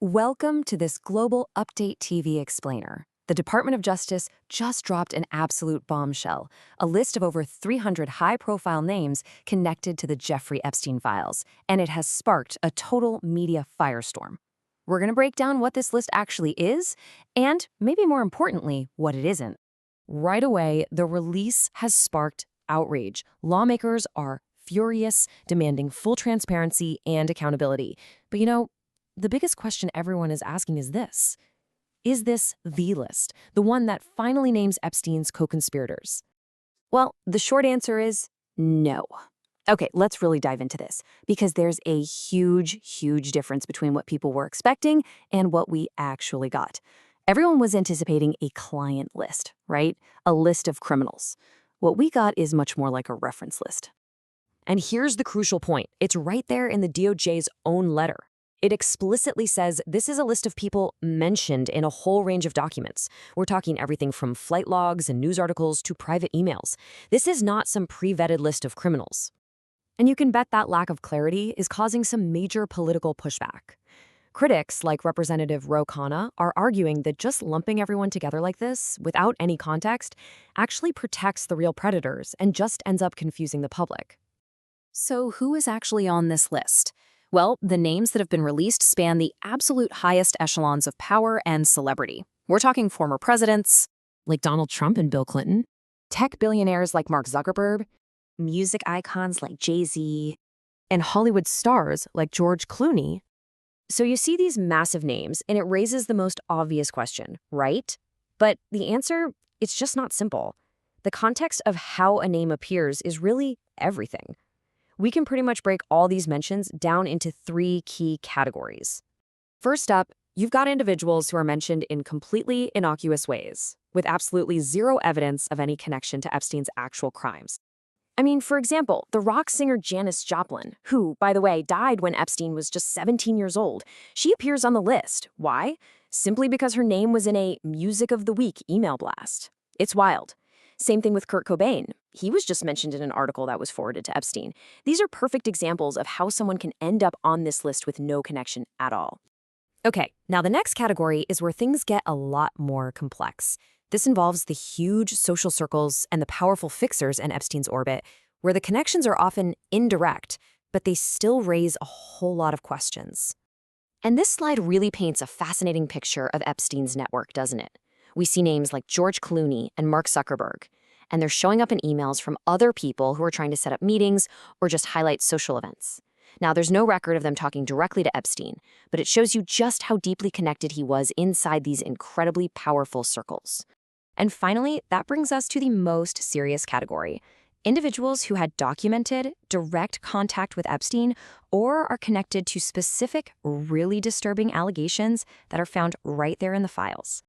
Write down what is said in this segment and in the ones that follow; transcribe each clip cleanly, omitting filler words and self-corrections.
Welcome to this Global Update TV explainer. The Department of Justice just dropped an absolute bombshell, a list of over 300 high-profile names connected to the Jeffrey Epstein files, and it has sparked a total media firestorm. We're going to break down what this list actually is, and maybe more importantly, what it isn't. Right away, the release has sparked outrage. Lawmakers are furious, demanding full transparency and accountability. But the biggest question everyone is asking is this. Is this the list, the one that finally names Epstein's co-conspirators? Well, the short answer is no. Okay, let's really dive into this, because there's a huge difference between what people were expecting and what we actually got. Everyone was anticipating a client list, right? A list of criminals. What we got is much more like a reference list. And here's the crucial point. It's right there in the DOJ's own letter. It explicitly says this is a list of people mentioned in a whole range of documents. We're talking everything from flight logs and news articles to private emails. This is not some pre-vetted list of criminals. And you can bet that lack of clarity is causing some major political pushback. Critics like Representative Ro Khanna are arguing that just lumping everyone together like this, without any context, actually protects the real predators and just ends up confusing the public. So who is actually on this list? Well, the names that have been released span the absolute highest echelons of power and celebrity. We're talking former presidents, like Donald Trump and Bill Clinton, tech billionaires like Mark Zuckerberg, music icons like Jay-Z, and Hollywood stars like George Clooney. So you see these massive names, and it raises the most obvious question, right? But the answer, it's just not simple. The context of how a name appears is really everything. We can pretty much break all these mentions down into three key categories. First up, you've got individuals who are mentioned in completely innocuous ways, with absolutely zero evidence of any connection to Epstein's actual crimes. I mean, for example, the rock singer Janis Joplin, who, by the way, died when Epstein was just 17 years old, she appears on the list. Why? Simply because her name was in a Music of the Week email blast. It's wild. Same thing with Kurt Cobain. He was just mentioned in an article that was forwarded to Epstein. These are perfect examples of how someone can end up on this list with no connection at all. Okay, now the next category is where things get a lot more complex. This involves the huge social circles and the powerful fixers in Epstein's orbit, where the connections are often indirect, but they still raise a whole lot of questions. And this slide really paints a fascinating picture of Epstein's network, doesn't it? We see names like George Clooney and Mark Zuckerberg, and they're showing up in emails from other people who are trying to set up meetings or just highlight social events. Now, there's no record of them talking directly to Epstein, but it shows you just how deeply connected he was inside these incredibly powerful circles. And finally, that brings us to the most serious category: individuals who had documented direct contact with Epstein or are connected to specific, really disturbing allegations that are found right there in the files.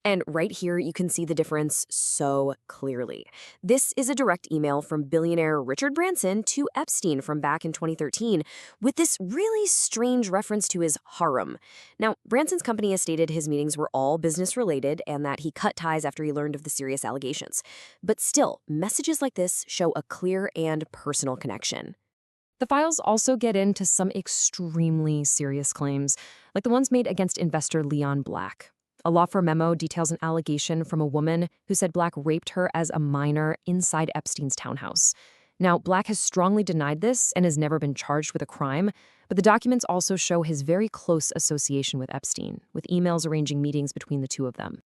And right here, you can see the difference so clearly. This is a direct email from billionaire Richard Branson to Epstein from back in 2013, with this really strange reference to his harem. Now, Branson's company has stated his meetings were all business-related and that he cut ties after he learned of the serious allegations. But still, messages like this show a clear and personal connection. The files also get into some extremely serious claims, like the ones made against investor Leon Black. A law firm memo details an allegation from a woman who said Black raped her as a minor inside Epstein's townhouse. Now, Black has strongly denied this and has never been charged with a crime, but the documents also show his very close association with Epstein, with emails arranging meetings between the two of them.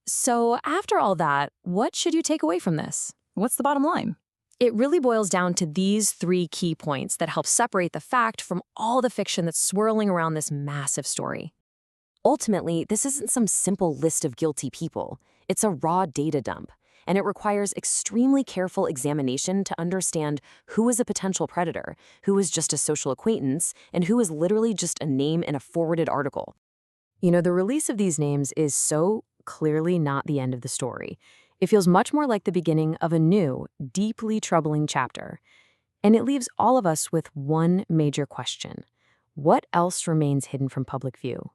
So after all that, what should you take away from this? What's the bottom line? It really boils down to these three key points that help separate the fact from all the fiction that's swirling around this massive story. Ultimately, this isn't some simple list of guilty people. It's a raw data dump, and it requires extremely careful examination to understand who is a potential predator, who is just a social acquaintance, and who is literally just a name in a forwarded article. The release of these names is so clearly not the end of the story. It feels much more like the beginning of a new, deeply troubling chapter. And it leaves all of us with one major question. What else remains hidden from public view?